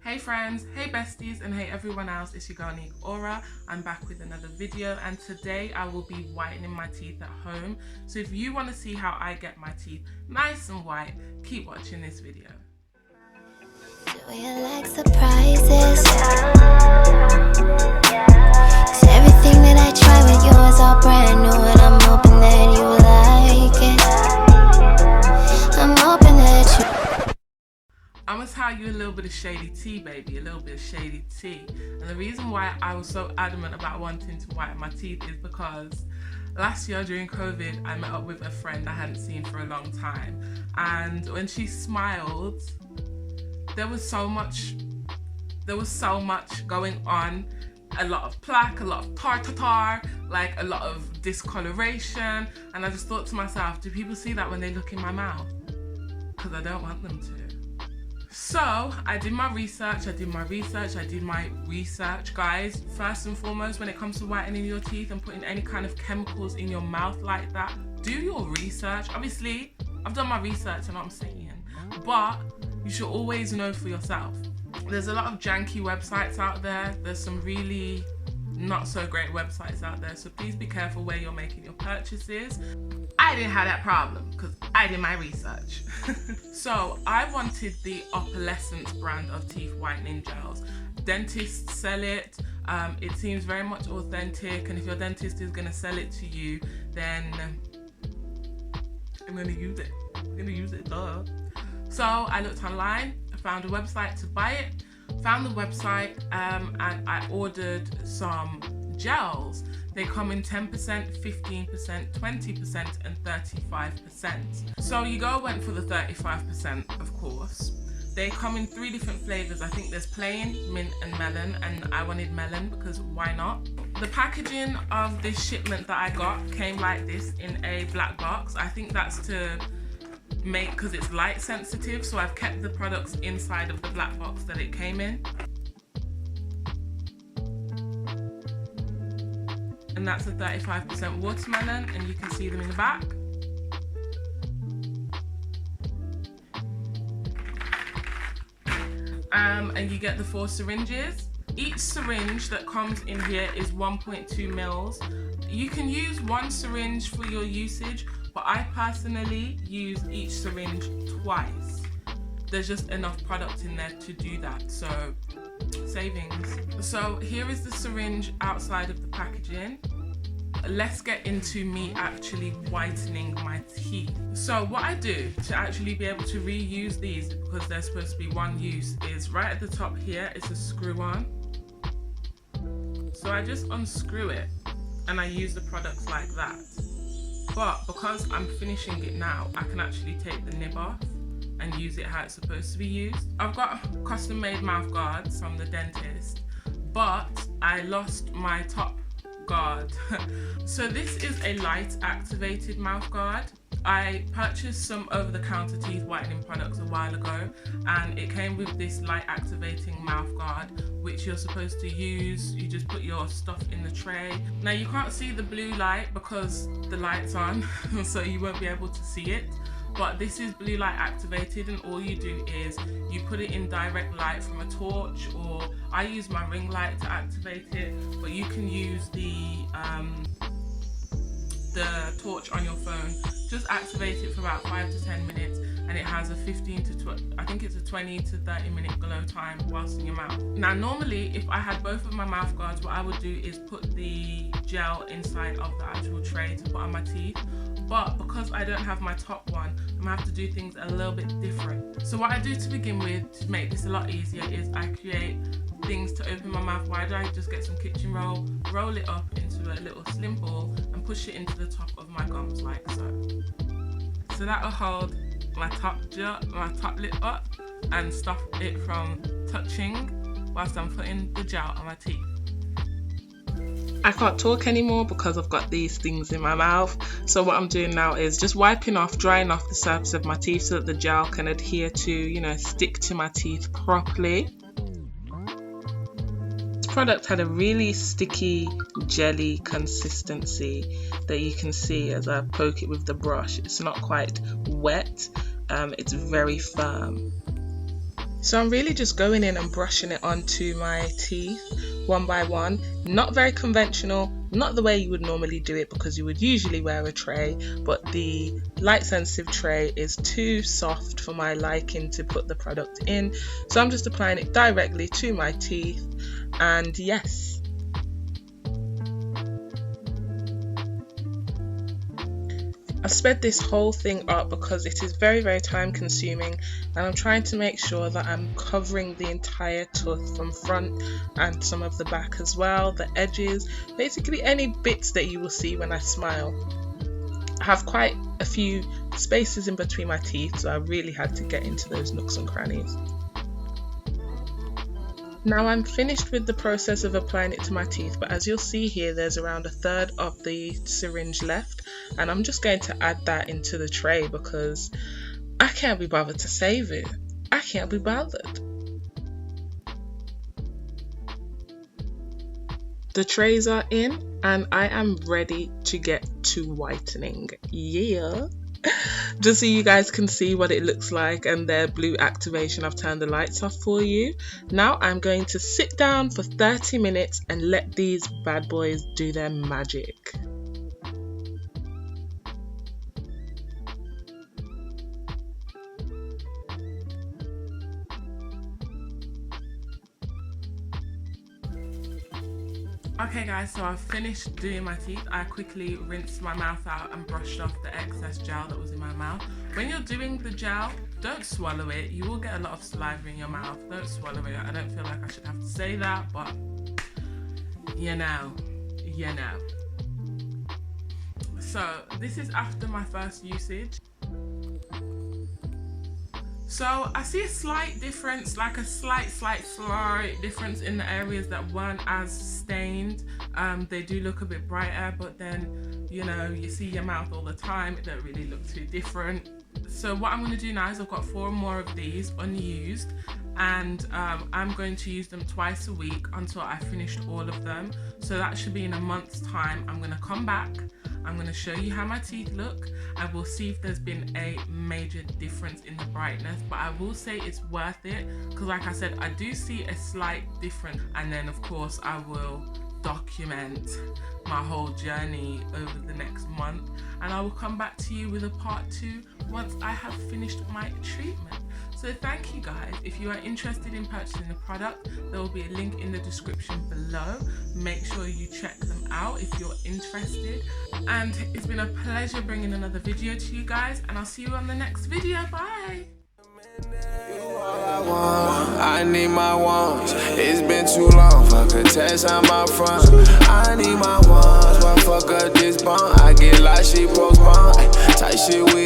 Hey friends, hey besties, and hey everyone else, it's your girl Niquee.Aura. I'm back with another video, and today I will be whitening my teeth at home. So if you want to see how I get my teeth nice and white, keep watching this video. Do you like surprises? So everything that I try with you is all brand new, and I'm hoping that you like it. I'm hoping that you... I'm gonna tell you a little bit of shady tea, baby, a little bit of shady tea. And the reason why I was so adamant about wanting to whiten my teeth is because last year during COVID, I met up with a friend I hadn't seen for a long time. And when she smiled, there was so much going on. A lot of plaque, a lot of tartar, like a lot of discoloration. And I just thought to myself, do people see that when they look in my mouth? Because I don't want them to. So I did my research, guys. First and foremost, when it comes to whitening your teeth and putting any kind of chemicals in your mouth like that, do your research. Obviously, I've done my research and I'm saying, but you should always know for yourself. There's a lot of janky websites out there. There's some really not so great websites out there, so please be careful where you're making your purchases. I didn't have that problem because I did my research. So I wanted the Opalescence brand of teeth whitening gels. Dentists sell it. It seems very much authentic, and if your dentist is going to sell it to you, then I'm going to use it. Duh. So I looked online, I found a website to buy it, found the website, and I ordered some gels. They come in 10%, 15%, 20%, and 35%. So went for the 35%, of course. They come in 3 different flavors. I think there's plain, mint, and melon, and I wanted melon because why not? The packaging of this shipment that I got came like this in a black box. I think that's to make, because it's light sensitive, so I've kept the products inside of the black box that it came in. And that's a 35% watermelon, and you can see them in the back. And you get the 4 syringes. Each syringe that comes in here is 1.2 mils. You can use 1 syringe for your usage, but I personally use each syringe twice. There's just enough product in there to do that, so savings. So here is the syringe outside of the packaging. Let's get into me actually whitening my teeth. So what I do to actually be able to reuse these, because they're supposed to be one use, is right at the top here, it's a screw on. So I just unscrew it and I use the products like that. But because I'm finishing it now, I can actually take the nib off and use it how it's supposed to be used. I've got custom made mouth guards from the dentist, but I lost my top guard. So this is a light activated mouth guard. I purchased some over-the-counter teeth whitening products a while ago, and it came with this light activating mouth guard, which you're supposed to use. You just put your stuff in the tray. Now you can't see the blue light because the light's on, so you won't be able to see it. But this is blue light activated, and all you do is you put it in direct light from a torch, or I use my ring light to activate it, but you can use the torch on your phone. Just activate it for about 5 to 10 minutes, and it has a 15 to I think it's a 20 to 30 minute glow time whilst in your mouth. Now normally, if I had both of my mouth guards, what I would do is put the gel inside of the actual tray to put on my teeth. But because I don't have my top one, I'm gonna have to do things a little bit different. So what I do to begin with, to make this a lot easier, is I create things to open my mouth wider. I just get some kitchen roll, roll it up into a little slim ball, and push it into the top of my gums like so. So that will hold my top lip up and stop it from touching whilst I'm putting the gel on my teeth. I can't talk anymore because I've got these things in my mouth. So what I'm doing now is just drying off the surface of my teeth so that the gel can adhere to, stick to my teeth properly. This product had a really sticky jelly consistency that you can see as I poke it with the brush. It's not quite wet, it's very firm. So I'm really just going in and brushing it onto my teeth one by one. Not very conventional, not the way you would normally do it because you would usually wear a tray, but the light sensitive tray is too soft for my liking to put the product in. So I'm just applying it directly to my teeth, and yes. I've sped this whole thing up because it is very, very time consuming, and I'm trying to make sure that I'm covering the entire tooth from front and some of the back as well, the edges, basically any bits that you will see when I smile. I have quite a few spaces in between my teeth, so I really had to get into those nooks and crannies. Now I'm finished with the process of applying it to my teeth, but as you'll see here, there's around 1/3 of the syringe left, and I'm just going to add that into the tray because I can't be bothered to save it. I can't be bothered. The trays are in and I am ready to get to whitening. Yeah. Just so you guys can see what it looks like and their blue activation. I've turned the lights off for you. Now I'm going to sit down for 30 minutes and let these bad boys do their magic. Okay guys, so I've finished doing my teeth. I quickly rinsed my mouth out and brushed off the excess gel that was in my mouth. When you're doing the gel, don't swallow it. You will get a lot of saliva in your mouth. Don't swallow it. I don't feel like I should have to say that, but you know. So this is after my first usage. So I see a slight difference, like a slight difference in the areas that weren't as stained. They do look a bit brighter, but then, you know, you see your mouth all the time, it don't really look too different. So what I'm going to do now is I've got 4 more of these unused, and I'm going to use them twice a week until I finished all of them. So that should be in a month's time. I'm going to come back, I'm going to show you how my teeth look, and we'll see if there's been a major difference in the brightness. But I will say it's worth it because, like I said, I do see a slight difference, and then of course I will document my whole journey over the next month, and I will come back to you with a part 2 once I have finished my treatment. So thank you guys. If you are interested in purchasing the product, there will be a link in the description below. Make sure you check them out if you're interested. And it's been a pleasure bringing another video to you guys, and I'll see you on the next video. Bye. I need my ones. It's been too long. Fuck a test on my front. I need my ones. But fuck up this bond. I get like she postponed. Tight shit with